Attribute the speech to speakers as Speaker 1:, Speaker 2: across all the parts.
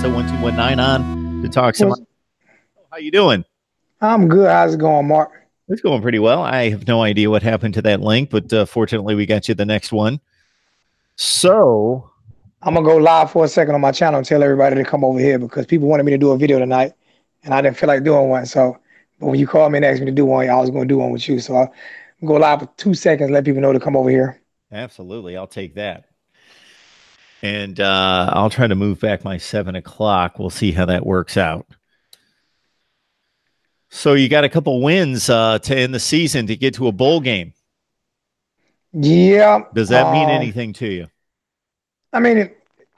Speaker 1: Alonzo1219 on to talk some.
Speaker 2: What's,
Speaker 1: How you doing?
Speaker 2: I'm good. How's it going, Mark?
Speaker 1: It's going pretty well. I have no idea what happened to that link, but fortunately we got you the next one. So,
Speaker 2: I'm gonna go live for a second on my channel and tell everybody to come over here because people wanted me to do a video tonight, and I didn't feel like doing one. So, but when you called me and asked me to do one, I was gonna do one with you. So I'll go live for 2 seconds, let people know to come over here.
Speaker 1: absolutely, I'll take that. And I'll try to move back my 7 o'clock. We'll see how that works out. So you got a couple wins to end the season to get to a bowl game.
Speaker 2: Yeah.
Speaker 1: Does that mean anything to you?
Speaker 2: I mean,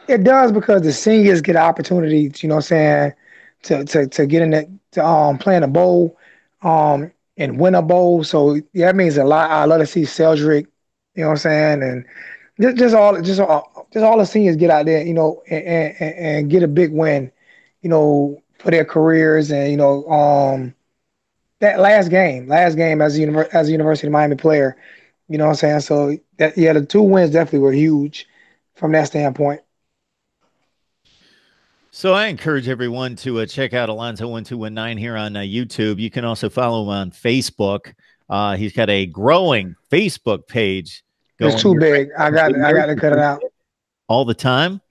Speaker 2: it does because the seniors get opportunities, you know what I'm saying, to get in that to play in a bowl and win a bowl. So yeah, that means a lot. I love to see Celdrick, you know what I'm saying, and just all the seniors get out there, you know, and get a big win, you know, for their careers and that last game as a University of Miami player, you know what I'm saying? So that yeah, the two wins definitely were huge from that standpoint.
Speaker 1: So I encourage everyone to check out Alonzo1219 here on YouTube. You can also follow him on Facebook. He's got a growing Facebook page going.
Speaker 2: It's too big. I got to cut it out.
Speaker 1: All the time.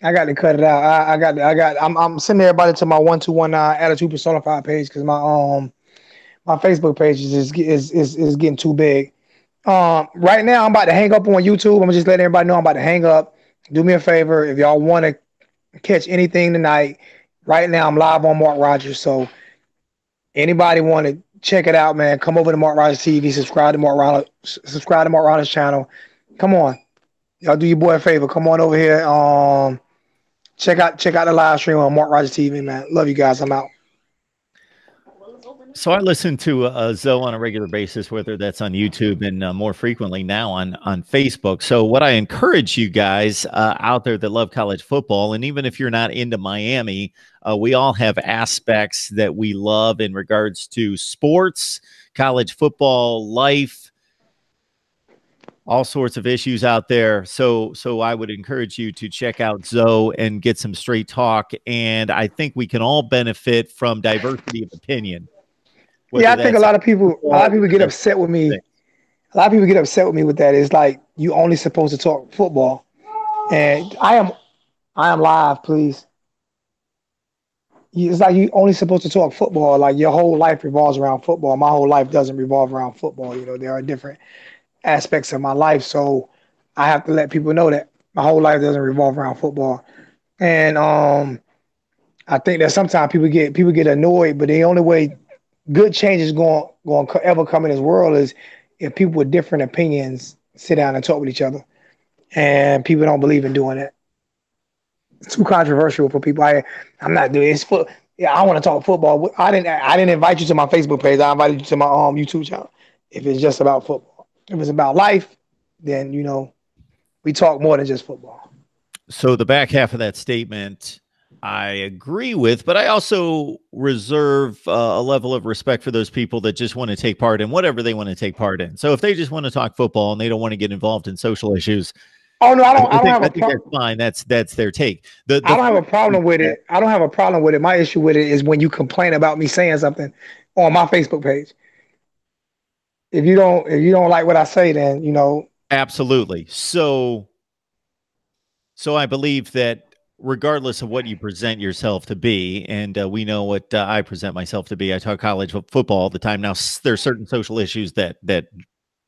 Speaker 2: I got to cut it out. I'm sending everybody to my 1219 attitude personified page because my Facebook page is getting too big. Right now I'm about to hang up on YouTube. I'm just letting everybody know I'm about to hang up. Do me a favor if y'all want to catch anything tonight. Right now I'm live on Mark Rogers. So anybody want to check it out, man, come over to Mark Rogers TV, subscribe to Mark Rogers channel. Come on. Y'all do your boy a favor. Come on over here. Check out the live stream on Mark Rogers TV, man. Love you guys. I'm out.
Speaker 1: So I listen to Zoe on a regular basis, whether that's on YouTube and more frequently now on Facebook. So what I encourage you guys out there that love college football, and even if you're not into Miami, we all have aspects that we love in regards to sports, college football, life, all sorts of issues out there. So I would encourage you to check out Zoe and get some straight talk. And I think we can all benefit from diversity of opinion.
Speaker 2: Yeah, I think a lot of people get upset with me. A lot of people get upset with me with that. It's like you only supposed to talk football, and I am live, please. It's like you only supposed to talk football. Like your whole life revolves around football. My whole life doesn't revolve around football. You know, there are different aspects of my life, so I have to let people know that my whole life doesn't revolve around football. And I think that sometimes people get annoyed, but the only way good change is going to ever come in this world is if people with different opinions sit down and talk with each other. And people don't believe in doing that. It's too controversial for people. I'm not doing it. Yeah, I want to talk football. I didn't invite you to my Facebook page. I invited you to my YouTube channel. If it's just about football, if it's about life, then we talk more than just football.
Speaker 1: So the back half of that statement I agree with, but I also reserve a level of respect for those people that just want to take part in whatever they want to take part in. So if they just want to talk football and they don't want to get involved in social issues,
Speaker 2: oh no, I don't have a
Speaker 1: problem. That's fine. That's their take.
Speaker 2: I don't have a problem with it. I don't have a problem with it. My issue with it is when you complain about me saying something on my Facebook page. If you don't like what I say, then
Speaker 1: absolutely. So I believe that regardless of what you present yourself to be, and we know what I present myself to be. I talk college football all the time. Now, there's certain social issues that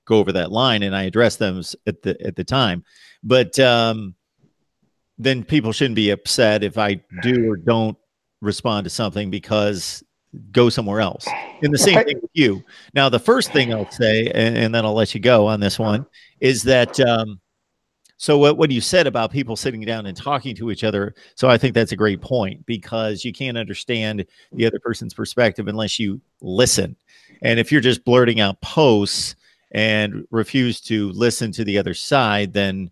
Speaker 1: go over that line, and I address them at the time. But then people shouldn't be upset if I do or don't respond to something, because go somewhere else. And the same thing with you. Now, the first thing I'll say, and then I'll let you go on this one, is that so what you said about people sitting down and talking to each other, so I think that's a great point, because you can't understand the other person's perspective unless you listen. And if you're just blurting out posts and refuse to listen to the other side, then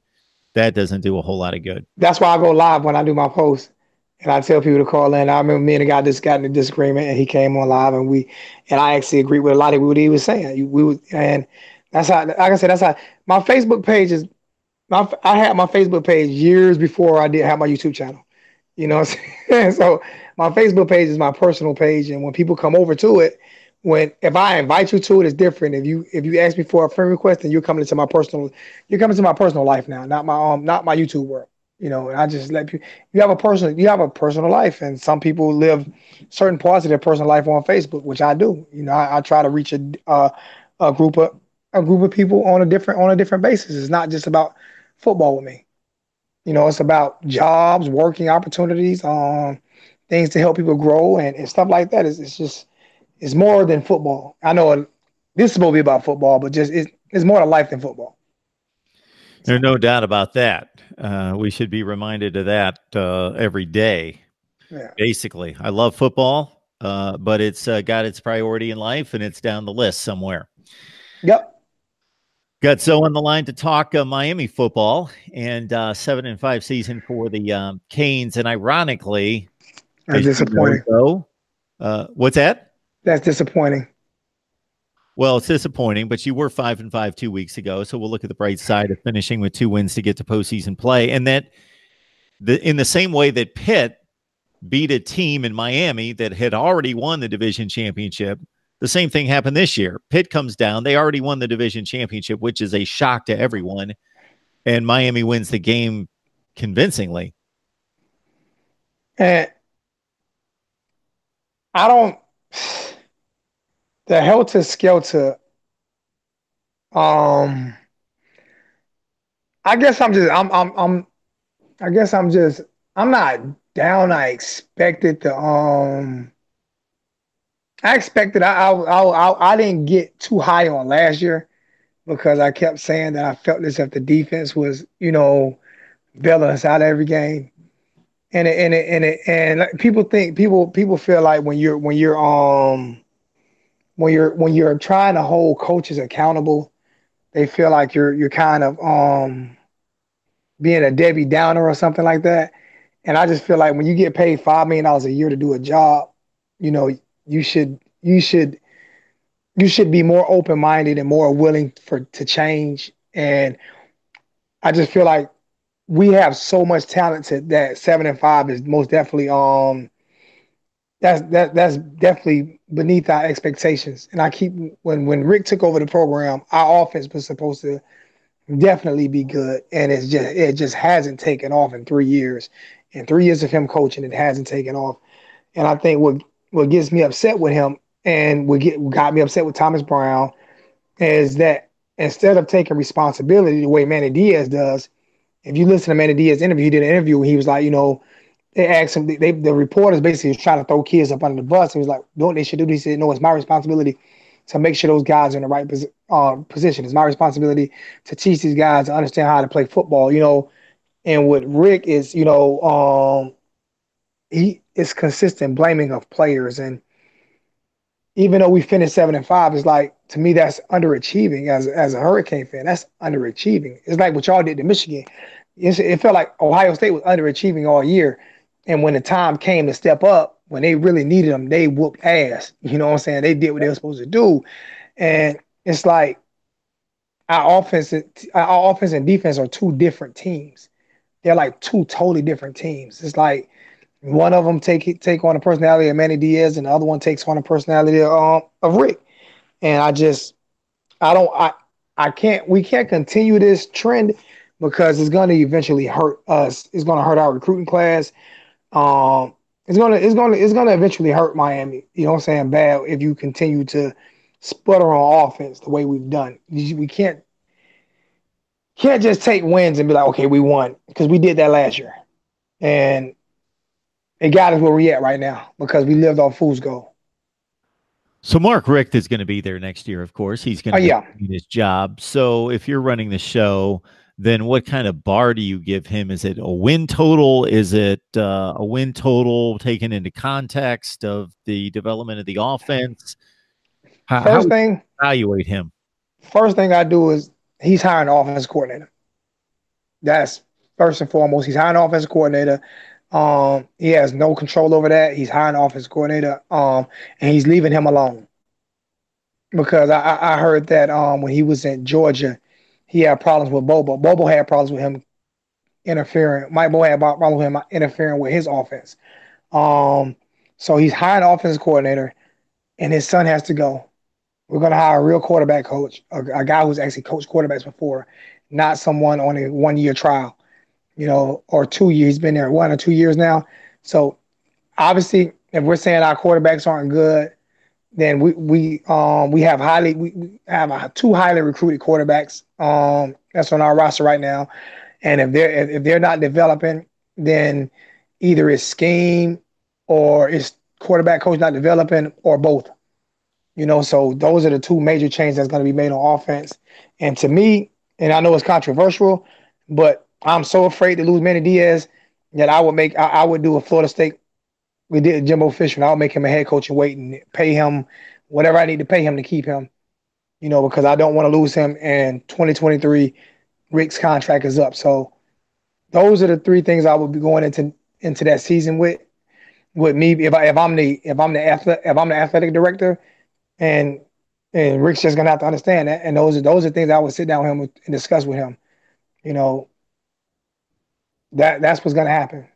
Speaker 1: that doesn't do a whole lot of good.
Speaker 2: That's why I go live when I do my posts, and I tell people to call in. I remember me and the guy just got in a disagreement, and he came on live, and I actually agree with a lot of what he was saying. And that's how, like I said, that's how my Facebook page is. I had my Facebook page years before I did have my YouTube channel, You know what I'm saying? So my Facebook page is my personal page, and when people come over to it, when if I invite you to it, it's different. If you ask me for a friend request, then you're coming to my personal life now, not my YouTube world. You know, and I just let you have a personal life, and some people live certain parts of their personal life on Facebook, which I do. You know, I try to reach a group of people on a different basis. It's not just about football with me. You know, it's about jobs, working opportunities, things to help people grow and stuff like that. It's just it's more than football. I know this is supposed to be about football, but it's more to life than football.
Speaker 1: There's
Speaker 2: So
Speaker 1: no doubt about that. We should be reminded of that every day.
Speaker 2: yeah,
Speaker 1: Basically, I love football, but it's got its priority in life, and it's down the list somewhere.
Speaker 2: yep,
Speaker 1: Got Zoe on the line to talk Miami football and 7-5 season for the Canes. And ironically,
Speaker 2: that's
Speaker 1: as you know,
Speaker 2: disappointing.
Speaker 1: Zoe, what's that?
Speaker 2: That's disappointing.
Speaker 1: Well, it's disappointing, but you were 5-5 2 weeks ago. So we'll look at the bright side of finishing with 2 wins to get to postseason play. And that in the same way that Pitt beat a team in Miami that had already won the division championship, the same thing happened this year. Pitt comes down. They already won the division championship, which is a shock to everyone. And Miami wins the game convincingly.
Speaker 2: And I don't the helter skelter. Um, I guess I guess I'm not down. I expected I didn't get too high on last year because I kept saying that I felt as if the defense was, bailing us out every game. And like, people feel like when you're trying to hold coaches accountable, they feel like you're kind of being a Debbie Downer or something like that. And I just feel like when you get paid $5 million a year to do a job, you know, you should you should you should be more open minded and more willing to change. And I just feel like we have so much talent that 7-5 is most definitely that's definitely beneath our expectations. And I keep when Rick took over the program, our offense was supposed to definitely be good, and it just hasn't taken off in 3 years. In 3 years of him coaching, it hasn't taken off. And I think what gets me upset with him and what got me upset with Thomas Brown is that instead of taking responsibility the way Manny Diaz does, if you listen to Manny Diaz's interview, he did an interview where he was like, they asked him, the reporters basically was trying to throw kids up under the bus. He was like, "What they should do?" He said, "No, it's my responsibility to make sure those guys are in the right position. It's my responsibility to teach these guys to understand how to play football." And what Rick is, he is consistent blaming of players, and even though we finished 7-5, it's like to me that's underachieving as a Hurricane fan. That's underachieving. It's like what y'all did to Michigan. It felt like Ohio State was underachieving all year, and when the time came to step up, when they really needed them, they whooped ass. You know what I'm saying? They did what they were supposed to do, and it's like our offense and defense are two different teams. They're like two totally different teams. It's like one of them take on the personality of Manny Diaz, and the other one takes on the personality of Rick. And I don't, I can't, we can't continue this trend because it's going to eventually hurt us. It's going to hurt our recruiting class. It's gonna eventually hurt Miami. You know what I'm saying? Bad if you continue to sputter on offense the way we've done. We can't just take wins and be like, okay, we won because we did that last year, and it got us where we at right now because we lived off fool's goal.
Speaker 1: So Mark Richt is going to be there next year, of course. He's going
Speaker 2: Oh
Speaker 1: to be
Speaker 2: yeah.
Speaker 1: doing his job. So if you're running the show, then what kind of bar do you give him? Is it a win total? Is it a win total taken into context of the development of the offense? How
Speaker 2: First
Speaker 1: would you
Speaker 2: thing,
Speaker 1: evaluate him?
Speaker 2: first thing I do is he's hiring an offense coordinator. That's first and foremost. He's hiring an offense coordinator. He has no control over that. He's hiring an offense coordinator. And he's leaving him alone because I heard that when he was in Georgia, he had problems with Bobo. Bobo had problems with him interfering. Mike Boy had a problem with him interfering with his offense. Um, so he's hiring an offensive coordinator, and his son has to go. We're going to hire a real quarterback coach, a guy who's actually coached quarterbacks before, not someone on a 1 year trial, or 2 years. He's been there 1 or 2 years now. So obviously, if we're saying our quarterbacks aren't good, then we have two highly recruited quarterbacks that's on our roster right now, and if they're not developing, then either it's scheme or it's quarterback coach not developing or both. So those are the two major changes that's going to be made on offense. And to me, and I know it's controversial, but I'm so afraid to lose Manny Diaz that I would do a Florida State. We did Jimbo Fisher, and I'll make him a head coach and wait and pay him whatever I need to pay him to keep him. Because I don't want to lose him. And 2023, Rick's contract is up. So those are the three things I would be going into that season with. With me, if I'm the athletic director, and Rick's just gonna have to understand that. And those are things I would sit down with him and discuss with him. You know, that's what's gonna happen.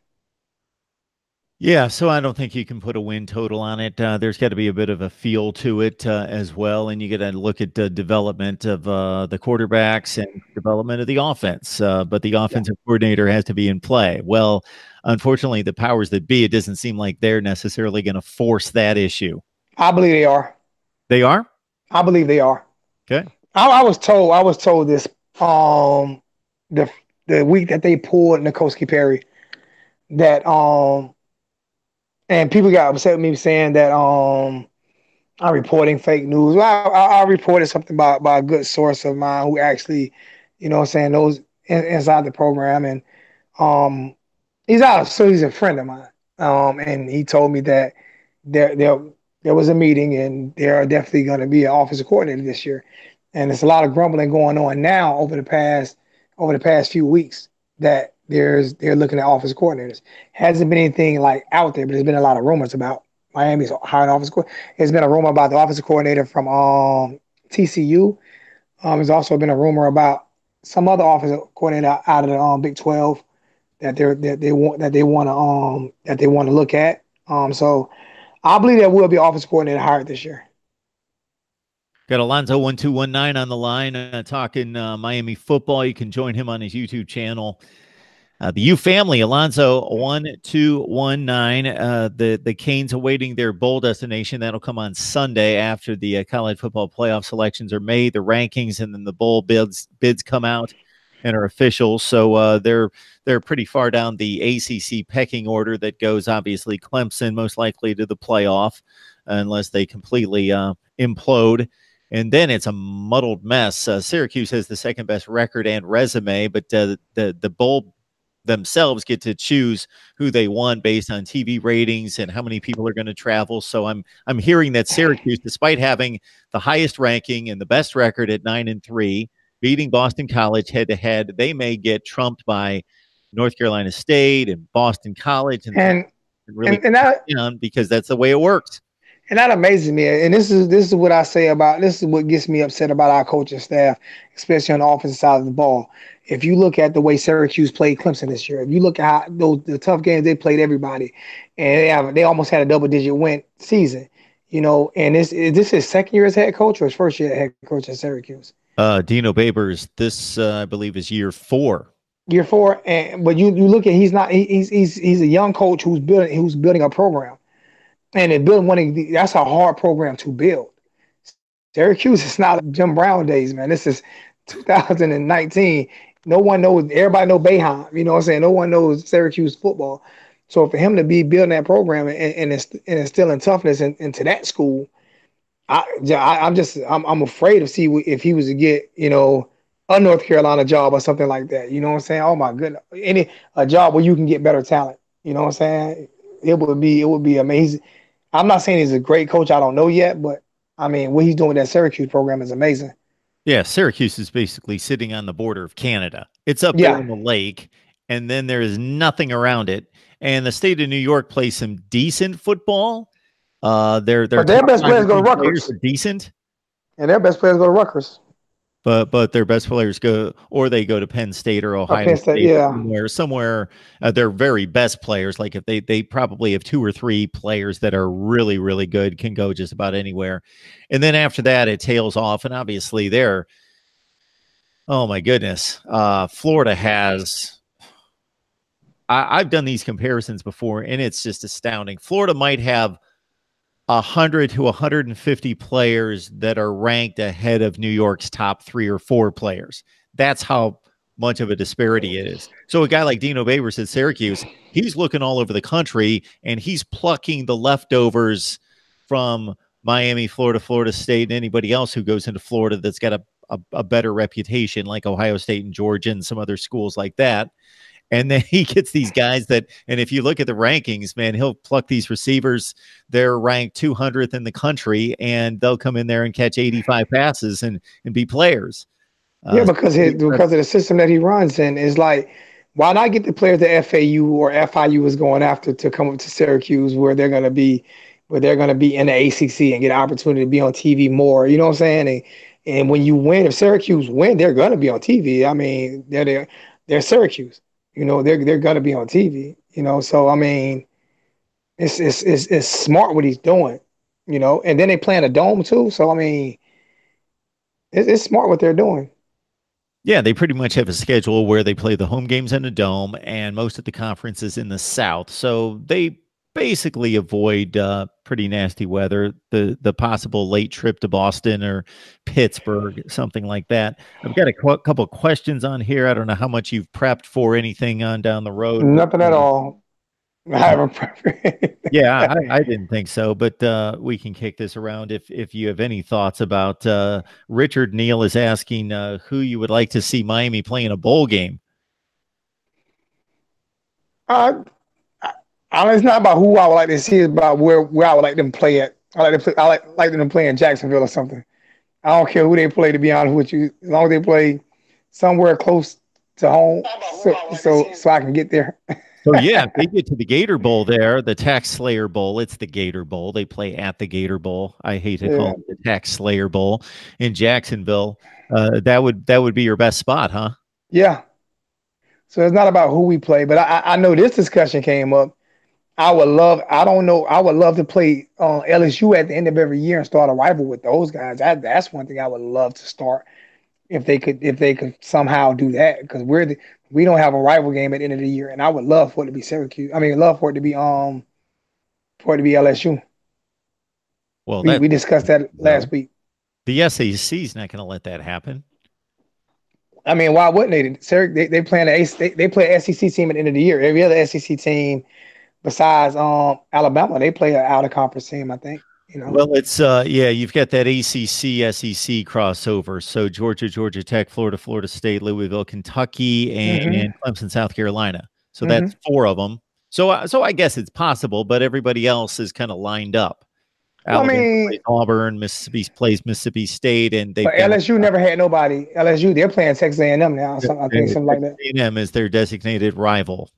Speaker 1: Yeah, so I don't think you can put a win total on it. There's got to be a bit of a feel to it as well, and you got to look at the development of the quarterbacks and development of the offense. But the
Speaker 2: Yeah,
Speaker 1: offensive coordinator has to be in play. Well, unfortunately, the powers that be, it doesn't seem like they're necessarily going to force that issue.
Speaker 2: I believe they are.
Speaker 1: They are?
Speaker 2: I believe they are.
Speaker 1: Okay.
Speaker 2: I was told this the the week that they pulled Nikoski Perry that and people got upset with me saying that I'm reporting fake news. Well, I reported something by a good source of mine who actually, saying those inside the program, and um, he's a friend of mine, and he told me that there there there was a meeting, and there are definitely going to be an offensive coordinator this year, and there's a lot of grumbling going on now over the past few weeks that they're looking at offensive coordinators. Hasn't been anything like out there, but there's been a lot of rumors about Miami's hiring offensive coordinator. There's been a rumor about the offensive coordinator from TCU. There's also been a rumor about some other offensive coordinator out of the Big 12 that they want to look at. So I believe there will be an offensive coordinator hired this year.
Speaker 1: Got Alonzo1219 on the line talking Miami football. You can join him on his YouTube channel. The U family, Alonzo1219. The Canes awaiting their bowl destination. That'll come on Sunday after the college football playoff selections are made, the rankings, and then the bowl bids come out and are official. So they're pretty far down the ACC pecking order that goes obviously Clemson most likely to the playoff unless they completely implode. And then it's a muddled mess. Syracuse has the second best record and resume, but the bowl themselves get to choose who they want based on TV ratings and how many people are going to travel. So I'm hearing that Syracuse, despite having the highest ranking and the best record at 9-3, beating Boston College head to head, they may get trumped by North Carolina State and Boston College, and
Speaker 2: And
Speaker 1: really
Speaker 2: and that
Speaker 1: down because that's the way it works.
Speaker 2: And that amazes me. And this is what I say about this is what gets me upset about our coaching staff, especially on the offensive side of the ball. If you look at the way Syracuse played Clemson this year, if you look at how the tough games they played everybody, and they almost had a double-digit win season, and is this his second year as head coach or his first year as head coach at Syracuse?
Speaker 1: Dino Babers, this I believe is year 4.
Speaker 2: Year four, but you look at he's a young coach who's building a program. And it building that's a hard program to build. Syracuse is not Jim Brown days, man. This is 2019. No one knows. Everybody know Boeheim. You know what I'm saying? No one knows Syracuse football. So for him to be building that program and instilling toughness into that school, I'm afraid to see if he was to get a North Carolina job or something like that. You know what I'm saying? Oh my goodness, a job where you can get better talent. You know what I'm saying? It would be amazing. I'm not saying he's a great coach. I don't know yet, but I mean, what he's doing with that Syracuse program is amazing.
Speaker 1: Yeah, Syracuse is basically sitting on the border of Canada. It's up there
Speaker 2: Yeah,
Speaker 1: in the lake, and then there is nothing around it. And the state of New York plays some decent football. Their
Speaker 2: but their
Speaker 1: top
Speaker 2: best
Speaker 1: five
Speaker 2: players go to
Speaker 1: rated players
Speaker 2: Rutgers,
Speaker 1: are decent.
Speaker 2: and their best players go to Rutgers.
Speaker 1: but their best players go, or they go to Penn State or Ohio
Speaker 2: Penn State,
Speaker 1: State,
Speaker 2: yeah.
Speaker 1: somewhere their very best players, like if they probably have two or three players that are really really good, can go just about anywhere, and then after that it tails off, and obviously they're, oh my goodness, Florida has. I've done these comparisons before, and it's just astounding. Florida might have 100 to 150 players that are ranked ahead of New York's top 3 or 4 players. That's how much of a disparity it is. So a guy like Dino Babers at Syracuse, he's looking all over the country and he's plucking the leftovers from Miami, Florida, Florida State, and anybody else who goes into Florida that's got a better reputation, like Ohio State and Georgia and some other schools like that. And then he gets these guys that, and if you look at the rankings, man, he'll pluck these receivers. They're ranked 200th in the country, and they'll come in there and catch 85 passes and be players.
Speaker 2: Yeah, because of the system that he runs, and it's like, why not get the players that FAU or FIU is going after to come up to Syracuse, where they're gonna be in the ACC and get an opportunity to be on TV more. You know what I'm saying? And when you win, if Syracuse win, they're gonna be on TV. I mean, they're Syracuse. You know, they're gonna be on TV. You know, so I mean, it's smart what he's doing. You know, and then they play in a dome too. So I mean, it's smart what they're doing.
Speaker 1: Yeah, they pretty much have a schedule where they play the home games in a dome, and most of the conference is in the South. So they basically avoid pretty nasty weather, the possible late trip to Boston or Pittsburgh, something like that. I've got a couple of questions on here. I don't know how much you've prepped for anything on down the road, but
Speaker 2: Nothing at all. I have a preference.
Speaker 1: yeah, I didn't think so, but we can kick this around if you have any thoughts about Richard Neal is asking who you would like to see Miami play in a bowl game.
Speaker 2: uh, it's not about who I would like to see. It's about where I would like them to play at. I like them to play in Jacksonville or something. I don't care who they play. To be honest with you, as long as they play somewhere close to home, so I can get there.
Speaker 1: So yeah, if they get to the Gator Bowl there, the Tax Slayer Bowl. It's the Gator Bowl. They play at the Gator Bowl. I hate to call it the Tax Slayer Bowl in Jacksonville. That would be your best spot, huh?
Speaker 2: Yeah. So it's not about who we play, but I know this discussion came up. I don't know. I would love to play LSU at the end of every year and start a rival with those guys. That's one thing I would love to start if they could somehow do that, because we don't have a rival game at the end of the year, and I would love for it to be Syracuse. I mean, love for it to be LSU.
Speaker 1: Well,
Speaker 2: We discussed that last week.
Speaker 1: the SEC is not going to let that happen.
Speaker 2: I mean, why wouldn't they? They play they play an SEC team at the end of the year. Every other SEC team besides Alabama, they play an out of conference team, I think. You know.
Speaker 1: Well, it's yeah, you've got that ACC SEC crossover. So Georgia, Georgia Tech, Florida, Florida State, Louisville, Kentucky, and Clemson, South Carolina. So that's 4 of them. So I guess it's possible, but everybody else is kind of lined up. Alabama plays Auburn, Mississippi plays Mississippi State, and
Speaker 2: but LSU never had nobody. LSU, they're playing Texas A&M now. I think something like that.
Speaker 1: A&M is their designated rival,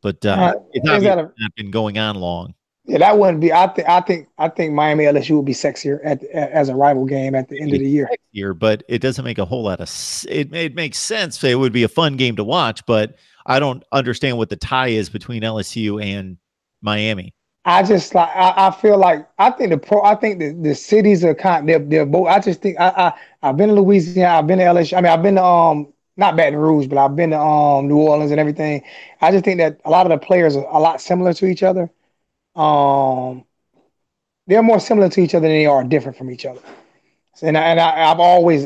Speaker 1: but it's not been going on long.
Speaker 2: Yeah, that wouldn't be. I think Miami LSU would be sexier as a rival game at the end of the year.
Speaker 1: Sexier, but it doesn't make a whole lot of. It makes sense. It would be a fun game to watch, but I don't understand what the tie is between LSU and Miami.
Speaker 2: I feel like I think the cities are they're both. I just think I've been to Louisiana, I've been to LSU. I mean, I've been to not Baton Rouge, but I've been to New Orleans and everything. I just think that a lot of the players are a lot similar to each other. They're more similar to each other than they are different from each other. I've always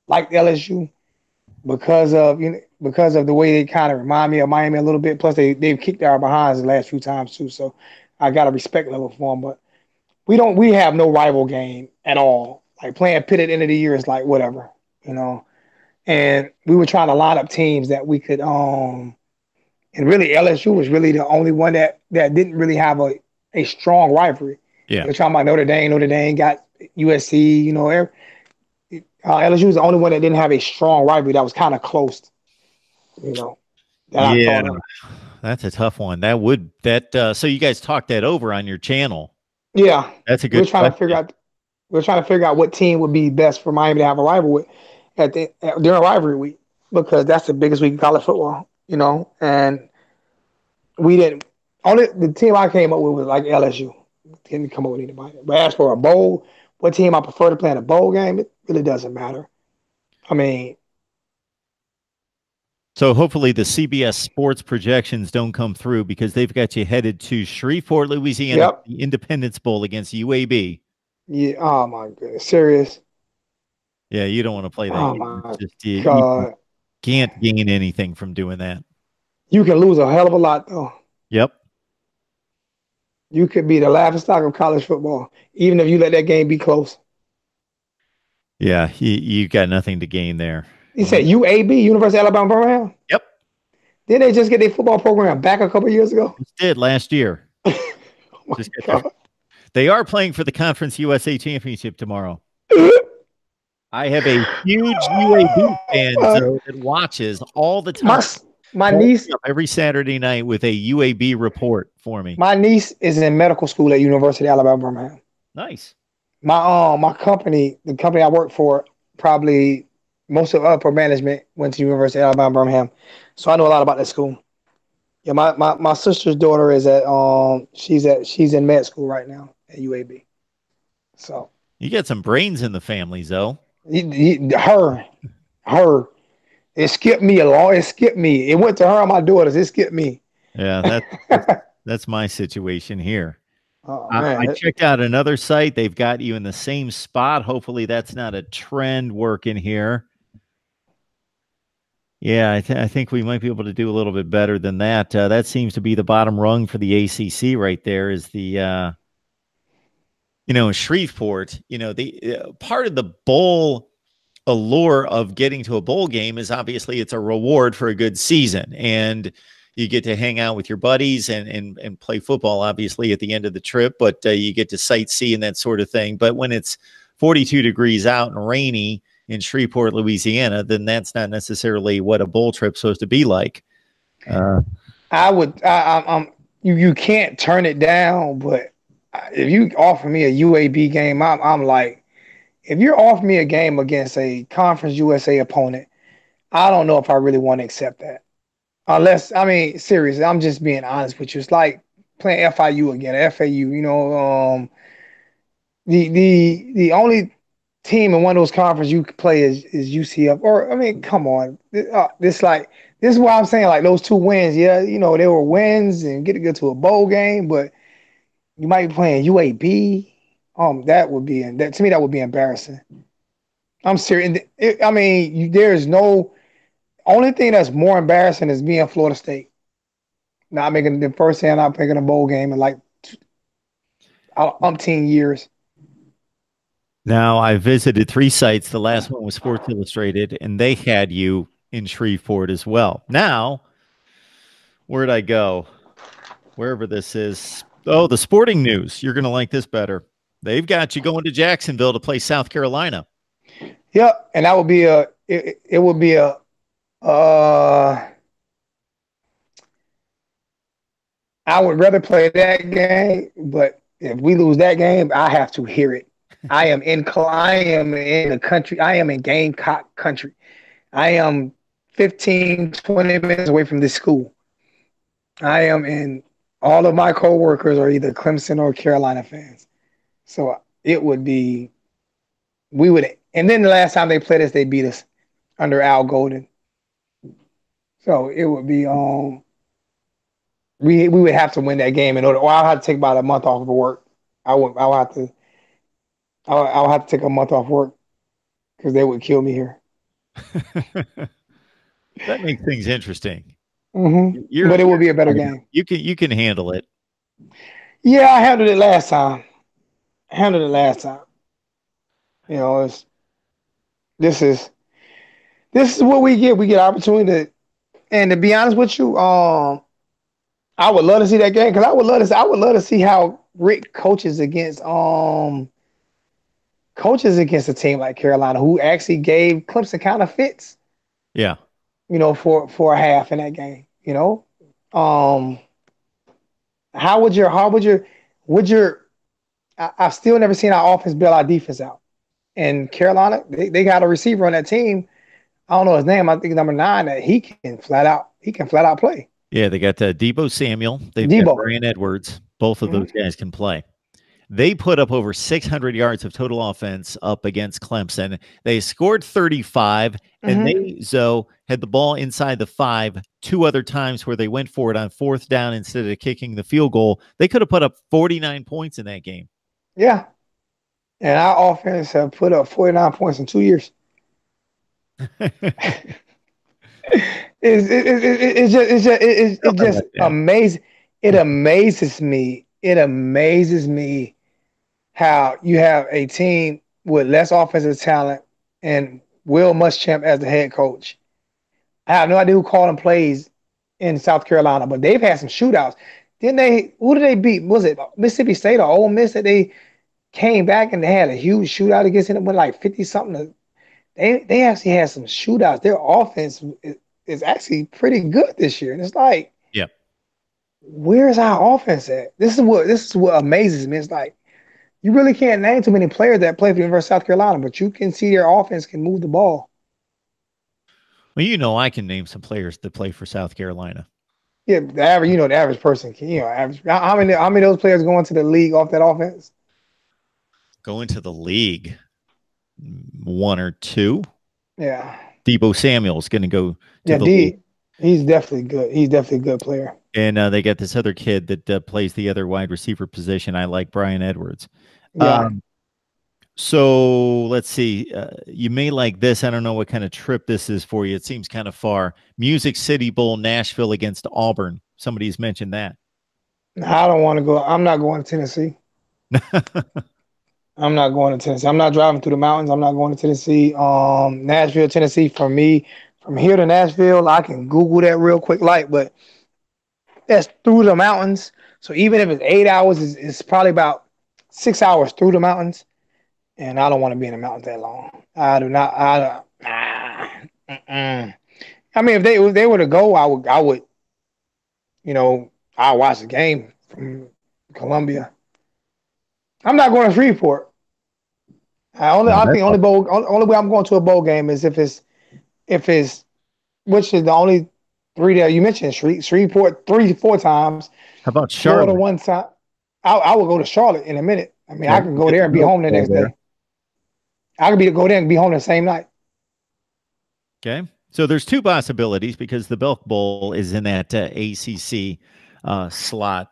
Speaker 2: liked LSU because of the way they kind of remind me of Miami a little bit. Plus they've kicked our behinds the last few times too. So I got a respect level for them. But we have no rival game at all. Like playing Pitt at the end of the year is like whatever, you know. And we were trying to line up teams that we could and really LSU was really the only one that didn't really have a strong rivalry.
Speaker 1: Yeah.
Speaker 2: We're talking about Notre Dame. Notre Dame got USC, you know. LSU was the only one that didn't have a strong rivalry that was kind of close, you know.
Speaker 1: Yeah, that's a tough one. So you guys talked that over on your channel.
Speaker 2: Yeah,
Speaker 1: that's a good.
Speaker 2: We're trying to figure out. We're trying to figure out what team would be best for Miami to have a rival with during rivalry week because that's the biggest week in college football, And we didn't. Only the team I came up with was like LSU. Didn't come up with anybody. But as for a bowl, what team I prefer to play in a bowl game, it really doesn't matter. I mean,
Speaker 1: So hopefully the CBS sports projections don't come through because they've got you headed to Shreveport, Louisiana,
Speaker 2: yep.
Speaker 1: the Independence Bowl against UAB.
Speaker 2: Yeah. Oh my goodness. Serious.
Speaker 1: Yeah, you don't want to play that
Speaker 2: Oh
Speaker 1: game. It's
Speaker 2: my
Speaker 1: just you
Speaker 2: God.
Speaker 1: can't gain anything from doing that.
Speaker 2: You can lose a hell of a lot though.
Speaker 1: Yep.
Speaker 2: You could be the laughingstock of college football, even if you let that game be close.
Speaker 1: Yeah, you got nothing to gain there.
Speaker 2: You said UAB, University of Alabama Birmingham.
Speaker 1: Yep.
Speaker 2: Didn't they just get their football program back a couple years ago?
Speaker 1: Just did last year.
Speaker 2: Oh my
Speaker 1: Just got their,
Speaker 2: God.
Speaker 1: they are playing for the Conference USA Championship tomorrow. I have a huge UAB fan so that watches all the time.
Speaker 2: my my
Speaker 1: Calls
Speaker 2: niece
Speaker 1: me up every Saturday night with a UAB report for me.
Speaker 2: my niece is in medical school at University of Alabama Birmingham.
Speaker 1: Nice.
Speaker 2: My company, the company I work for, probably most of upper management went to University of Alabama Birmingham, so I know a lot about that school. Yeah, my sister's daughter is at she's in med school right now at UAB. So
Speaker 1: You get some brains in the family, though.
Speaker 2: her it skipped me along. It skipped me. It went to her and my daughters. It skipped me.
Speaker 1: Yeah, that's my situation here.
Speaker 2: Oh
Speaker 1: I
Speaker 2: man,
Speaker 1: checked out another site. They've got you in the same spot. Hopefully, that's not a trend working here. Yeah, I think we might be able to do a little bit better than that. That seems to be the bottom rung for the ACC right there. Is the Shreveport. The part of the bowl allure of getting to a bowl game is obviously it's a reward for a good season, and you get to hang out with your buddies and play football, obviously, at the end of the trip, but you get to sightsee and that sort of thing. But when it's 42 degrees out and rainy in Shreveport, Louisiana, then that's not necessarily what a bowl trip's supposed to be like.
Speaker 2: I would. I'm. You can't turn it down, but if you offer me a UAB game, I'm like, if you're offering me a game against a Conference USA opponent, I don't know if I really want to accept that. Unless, I mean, seriously, I'm just being honest with you. It's like playing FIU again, FAU. The only team in one of those conferences you could play is UCF. Or I mean, come on, this is what I'm saying. Like those two wins, yeah, they were wins and get to go to a bowl game, but you might be playing UAB. That would be that to me that would be embarrassing. I'm serious. I mean, there's no only thing that's more embarrassing is being Florida State. Not making the first hand, not making a bowl game in like umpteen years.
Speaker 1: Now, I visited 3 sites. The last one was Sports Illustrated, and they had you in Shreveport as well. Now, where'd I go? Wherever this is. Oh, the Sporting News. You're going to like this better. They've got you going to Jacksonville to play South Carolina.
Speaker 2: Yep, and that would be it would be I would rather play that game, but if we lose that game, I have to hear it. I am in the country. I am in Gamecock country. I am 15, 20 minutes away from this school. I am in all of my coworkers are either Clemson or Carolina fans. So it would be we would and then the last time they played us, they beat us under Al Golden. So it would be we would have to win that game in order, or I'll have to take about a month off of work. I'll have to I'll have to take a month off work because they would kill me here.
Speaker 1: That makes things interesting.
Speaker 2: But it would be a better game.
Speaker 1: You can handle it.
Speaker 2: Yeah, I handled it last time. It's this is what we get. We get opportunity and to be honest with you, I would love to see that game because I would love to see how Rick coaches against a team like Carolina who actually gave Clemson kind of fits.
Speaker 1: Yeah.
Speaker 2: For a half in that game. Um, how would your I've still never seen our offense bail our defense out. And Carolina, they got a receiver on that team. I don't know his name. I think number 9 that he can flat out play.
Speaker 1: Yeah, they got Debo Samuel. They've got
Speaker 2: Debo.
Speaker 1: Brian Edwards. Both of those
Speaker 2: Mm-hmm.
Speaker 1: guys can play. They put up over 600 yards of total offense up against Clemson. They scored 35, and
Speaker 2: Mm-hmm.
Speaker 1: Zoe, had the ball inside the 5 two other times where they went for it on 4th down instead of kicking the field goal. They could have put up 49 points in that game.
Speaker 2: Yeah. And our offense have put up 49 points in 2 years. It's
Speaker 1: Something
Speaker 2: just
Speaker 1: like that.
Speaker 2: amazing. It amazes me. It amazes me how you have a team with less offensive talent and Will Muschamp as the head coach. I have no idea who called them plays in South Carolina, but they've had some shootouts. Didn't they? Who did they beat? Was it Mississippi State or Ole Miss that they came back and they had a huge shootout against them with like 50 something? They actually had some shootouts. Their offense is actually pretty good this year, and it's like,
Speaker 1: Yeah.
Speaker 2: where's our offense at? This is what amazes me. It's like you really can't name too many players that play for the University of South Carolina, but you can see their offense can move the ball.
Speaker 1: Well, I can name some players that play for South Carolina.
Speaker 2: Yeah, the average person can, average. How many of those players go into the league off that offense?
Speaker 1: Go into the league, 1 or 2.
Speaker 2: Yeah,
Speaker 1: Debo Samuel's going to go to
Speaker 2: yeah,
Speaker 1: the league.
Speaker 2: he's definitely good. He's definitely a good player.
Speaker 1: And they got this other kid that plays the other wide receiver position. I like Brian Edwards.
Speaker 2: Yeah,
Speaker 1: So let's see. You may like this. I don't know what kind of trip this is for you. It seems kind of far. Music City Bowl, Nashville against Auburn. Somebody's mentioned that.
Speaker 2: I don't want to go. I'm not going to Tennessee. I'm not going to Tennessee. I'm not driving through the mountains. I'm not going to Tennessee. Nashville, Tennessee. For me, from here to Nashville, I can Google that real quick, but that's through the mountains. So even if it's 8 hours, it's probably about 6 hours through the mountains. And I don't want to be in the mountains that long. I do not. I don't. I mean, if they were to go, I would. I watch the game from Columbia. I'm not going to Freeport.
Speaker 1: No,
Speaker 2: I
Speaker 1: that's
Speaker 2: think
Speaker 1: all.
Speaker 2: only way I'm going to a bowl game is if it's which is the only three that you mentioned. Shreveport 3 to 4 times,
Speaker 1: How about
Speaker 2: Florida
Speaker 1: Charlotte?
Speaker 2: 1 time. I will go to Charlotte in a minute. I mean,
Speaker 1: Yeah,
Speaker 2: I
Speaker 1: we
Speaker 2: can
Speaker 1: can
Speaker 2: go
Speaker 1: get
Speaker 2: there
Speaker 1: the
Speaker 2: and be
Speaker 1: Milk
Speaker 2: home the
Speaker 1: Bowl
Speaker 2: next
Speaker 1: there.
Speaker 2: day. I could go there and be home the same night.
Speaker 1: Okay. So there's 2 possibilities because the Belk Bowl is in that ACC slot.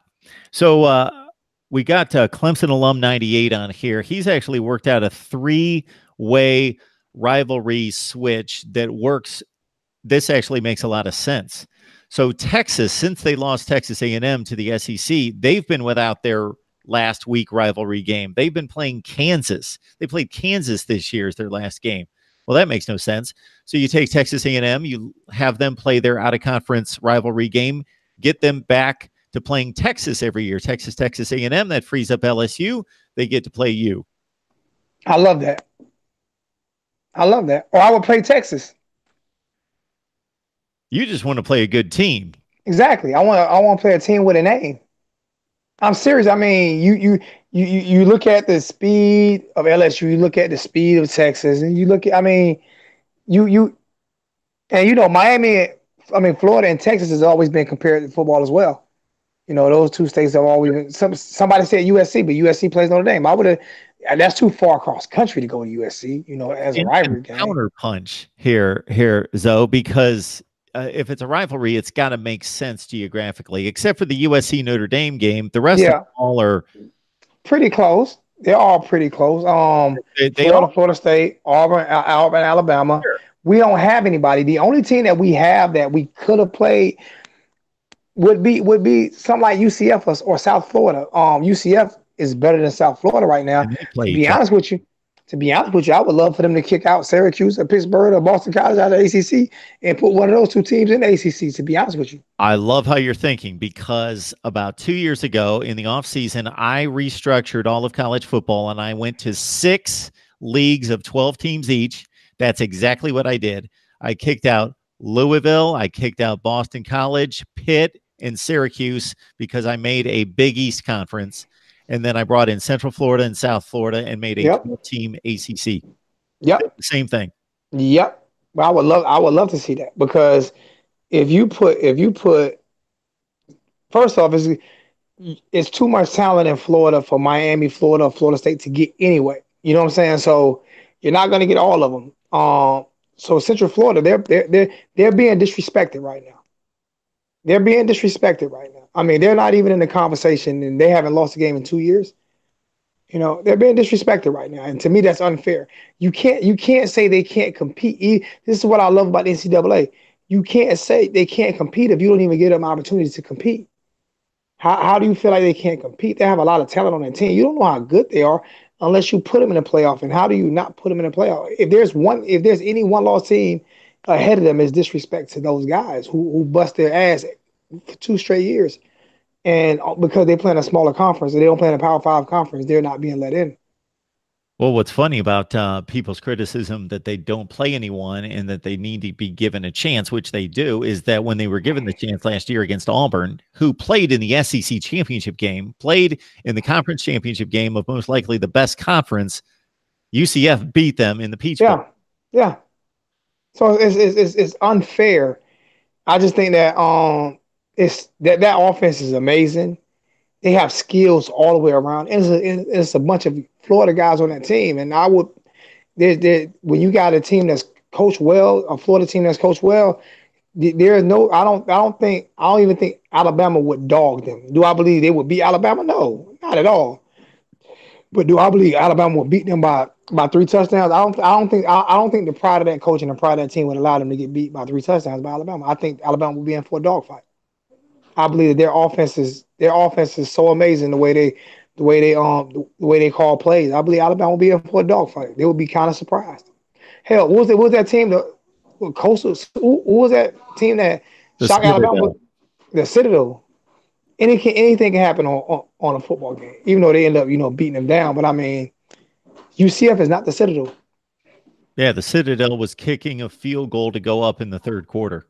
Speaker 1: So we got Clemson alum 98 on here. He's actually worked out a 3-way rivalry switch that works. This actually makes a lot of sense. So Texas, since they lost Texas A&M to the SEC, they've been without their last week rivalry game. They've been playing Kansas. They played Kansas this year as their last game. Well, that makes no sense. So you take Texas A&M, you have them play their out-of-conference rivalry game, get them back to playing Texas every year. Texas A&M, that frees up LSU. They get to play you.
Speaker 2: I love that. I love that. Or I would play Texas.
Speaker 1: You just want to play a good team.
Speaker 2: Exactly. I want to play a team with a name. I'm serious. I mean, you look at the speed of LSU, you look at the speed of Texas, and you look at. I mean, you and Miami. I mean, Florida and Texas has always been compared to football as well. Those 2 states have always been. Somebody said USC, but USC plays Notre Dame. I would have. That's too far across country to go to USC. As a
Speaker 1: And
Speaker 2: rivalry game.
Speaker 1: counterpunch here, Zoe, because if it's a rivalry, it's got to make sense geographically. Except for the USC Notre Dame game, the rest of
Speaker 2: Yeah,
Speaker 1: them all are
Speaker 2: pretty close. They're all pretty close.
Speaker 1: they all
Speaker 2: Florida State, Auburn, Alabama.
Speaker 1: sure.
Speaker 2: We don't have anybody. The only team that we have that we could have played would be something like UCF or South Florida. UCF is better than South Florida right now.
Speaker 1: And they play
Speaker 2: To be
Speaker 1: each other.
Speaker 2: honest with you, I would love for them to kick out Syracuse or Pittsburgh or Boston College out of the ACC and put one of those 2 teams in the ACC. To be honest with you,
Speaker 1: I love how you're thinking because about 2 years ago in the offseason, I restructured all of college football and I went to 6 leagues of 12 teams each. That's exactly what I did. I kicked out Louisville, I kicked out Boston College, Pitt, and Syracuse because I made a Big East conference. and then I brought in Central Florida and South Florida and made a
Speaker 2: Yep.
Speaker 1: 12-team ACC.
Speaker 2: Yep.
Speaker 1: Same thing.
Speaker 2: Yep. But I would love to see that because if you put first off, it's too much talent in Florida for Miami, Florida, Florida State to get anyway. You know what I'm saying? So you're not going to get all of them. So Central Florida, they're being disrespected right now. They're being disrespected right now. I mean, they're not even in the conversation, and they haven't lost a game in 2 years. You know, they're being disrespected right now, and to me, that's unfair. You can't say they can't compete. This is what I love about the NCAA. You can't say they can't compete if you don't even give them opportunities to compete. How do you feel like they can't compete? They have a lot of talent on their team. You don't know how good they are unless you put them in a playoff. And how do you not put them in a playoff? If there's any one loss team ahead of them, is disrespect to those guys who bust their ass for 2 straight years. And because they play in a smaller conference, and they don't play in a Power Five conference, they're not being let in.
Speaker 1: Well, what's funny about people's criticism that they don't play anyone and that they need to be given a chance, which they do, is that when they were given the chance last year against Auburn, who played in the SEC championship game, played in the conference championship game of most likely the best conference, UCF beat them in the Peach Bowl.
Speaker 2: Yeah, yeah. So it's unfair. I just think that it's that offense is amazing. They have skills all the way around. And it's a bunch of Florida guys on that team. And I would when you got a team that's coached well, a Florida team that's coached well, there is no I don't even think Alabama would dog them. Do I believe they would beat Alabama? No, not at all. But do I believe Alabama will beat them by 3 touchdowns? I don't think the pride of that coach and the pride of that team would allow them to get beat by 3 touchdowns by Alabama. I think Alabama will be in for a dogfight. I believe that their offense is so amazing the way they call plays. I believe Alabama will be in for a dogfight. They would be kind of surprised. Hell, what was that team? The Coastal. Who was that team that
Speaker 1: The
Speaker 2: shocked Alabama?
Speaker 1: Citadel.
Speaker 2: The Citadel. Anything can happen on a football game, even though they end up beating them down. But I mean, UCF is not the Citadel.
Speaker 1: Yeah, the Citadel was kicking a field goal to go up in the third quarter.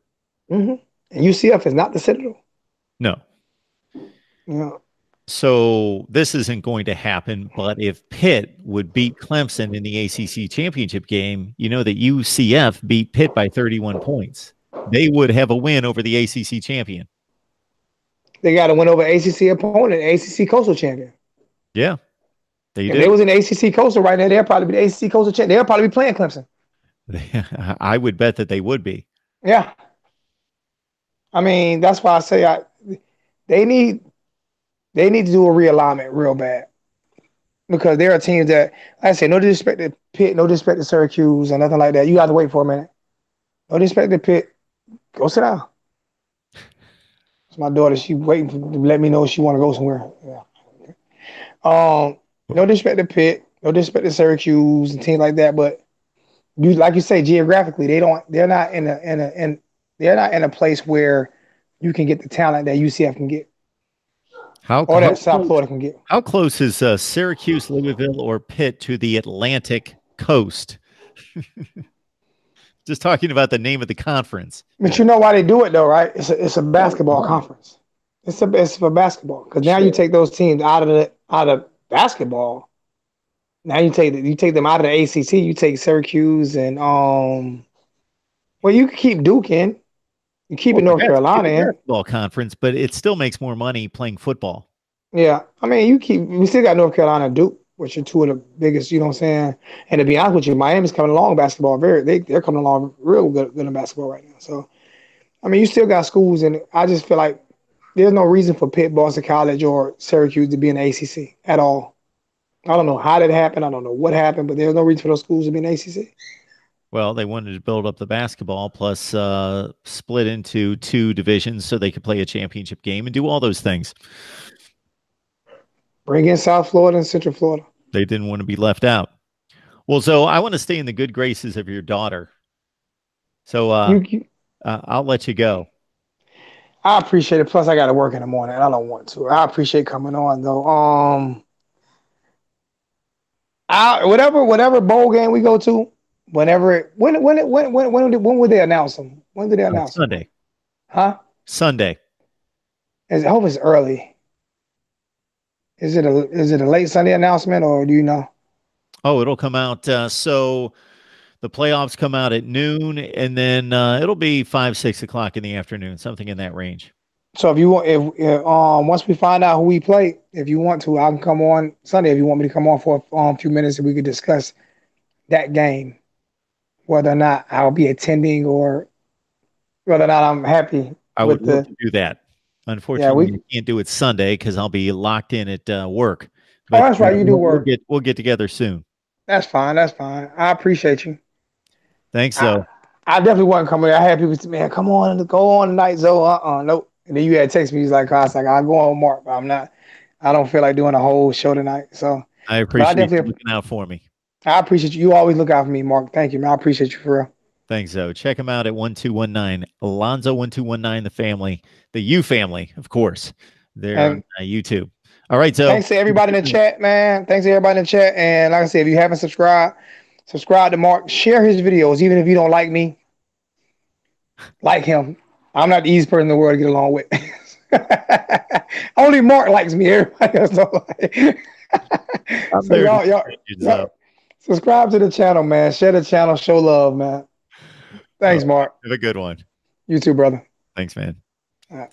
Speaker 2: Mm-hmm. And UCF is not the Citadel.
Speaker 1: No.
Speaker 2: Yeah.
Speaker 1: So this isn't going to happen. But if Pitt would beat Clemson in the ACC championship game, you know that UCF beat Pitt by 31 points. They would have a win over the ACC champion.
Speaker 2: They got to win over ACC opponent, ACC Coastal champion.
Speaker 1: Yeah, they
Speaker 2: If
Speaker 1: do.
Speaker 2: they was in ACC Coastal right now, they'll probably be the ACC Coastal champion. They'll probably be playing Clemson.
Speaker 1: I would bet that they would be.
Speaker 2: Yeah. I mean, that's why I say they need to do a realignment real bad. Because there are teams that, like I say, no disrespect to Pitt, no disrespect to Syracuse, or nothing like that. You got to wait for a minute. No disrespect to Pitt. Go sit down. It's my daughter. She waiting to let me know if she want to go somewhere. Yeah. No disrespect to Pitt, no disrespect to Syracuse and teams like that. But you, like you say, geographically, they're not they're not in a place where you can get the talent that UCF can get, or that South Florida can get.
Speaker 1: How close is Syracuse, Louisville, or Pitt to the Atlantic coast? Just talking about the name of the conference.
Speaker 2: But you know why they do it though, right? It's a basketball conference. It's for basketball because now you take those teams out of basketball. Now you take them out of the ACC. You take Syracuse and well, you can keep Duke in. You keep it North Carolina in.
Speaker 1: Basketball conference, but it still makes more money playing football.
Speaker 2: Yeah, I mean, we still got North Carolina and Duke, which are two of the biggest. You know what I'm saying? And to be honest with you, Miami's coming along basketball. They're coming along real good in basketball right now. So, I mean, you still got schools, and I just feel like there's no reason for Pitt, Boston College, or Syracuse to be in the ACC at all. I don't know how that happened. I don't know what happened, but there's no reason for those schools to be in the ACC.
Speaker 1: Well, they wanted to build up the basketball, plus split into two divisions so they could play a championship game and do all those things.
Speaker 2: Bring in South Florida and Central Florida.
Speaker 1: They didn't want to be left out. Well, so I want to stay in the good graces of your daughter. So I'll let you go.
Speaker 2: I appreciate it. Plus, I got to work in the morning, and I don't want to. I appreciate coming on though. Whatever bowl game we go to, when would they announce them? When did they announce
Speaker 1: Sunday.
Speaker 2: Them? Huh?
Speaker 1: Sunday.
Speaker 2: I hope it's early. Is it a late Sunday announcement, or do you know?
Speaker 1: Oh, it'll come out. So the playoffs come out at noon, and then it'll be 5, 6 o'clock in the afternoon, something in that range.
Speaker 2: So if you want, if once we find out who we play, if you want to, I can come on Sunday. If you want me to come on for a few minutes, and we could discuss that game, whether or not I'll be attending, or whether or not I'm happy
Speaker 1: I would
Speaker 2: with
Speaker 1: love
Speaker 2: the.
Speaker 1: to do that.
Speaker 2: Yeah,
Speaker 1: Unfortunately,
Speaker 2: we.
Speaker 1: I can't do it Sunday because I'll be locked in at work.
Speaker 2: Oh,
Speaker 1: But
Speaker 2: that's right. You do
Speaker 1: we'll
Speaker 2: work.
Speaker 1: get together soon.
Speaker 2: That's fine. That's fine. I appreciate you.
Speaker 1: Thanks,
Speaker 2: I
Speaker 1: though.
Speaker 2: I definitely wasn't coming. I had people say, "Man, come on, go on tonight, Zoe." Nope. And then you had text me. He's like, "I was like, I'll go on Mark, but I'm not. I don't feel like doing a whole show tonight." So,
Speaker 1: I
Speaker 2: but I
Speaker 1: appreciate you
Speaker 2: definitely,
Speaker 1: looking out for me.
Speaker 2: I appreciate you. You always look out for me, Mark. Thank you, man. I appreciate you for real.
Speaker 1: Thanks, though. Check him out at 1219 Alonzo 1219, the family, the U family, of course. They're on
Speaker 2: And
Speaker 1: YouTube. All right, so
Speaker 2: thanks to everybody in the chat, man. Thanks to everybody in the chat. And like I said, if you haven't subscribed, subscribe to Mark. Share his videos, even if you don't like me. Like him. I'm not the easiest person in the world to get along with. Only Mark likes me. Everybody else don't like.
Speaker 1: I'm
Speaker 2: So
Speaker 1: there to
Speaker 2: y'all subscribe to the channel, man. Share the channel. Show love, man.
Speaker 1: All
Speaker 2: Thanks,
Speaker 1: right,
Speaker 2: Mark.
Speaker 1: have a good one.
Speaker 2: You too, brother.
Speaker 1: Thanks, man.
Speaker 2: All right.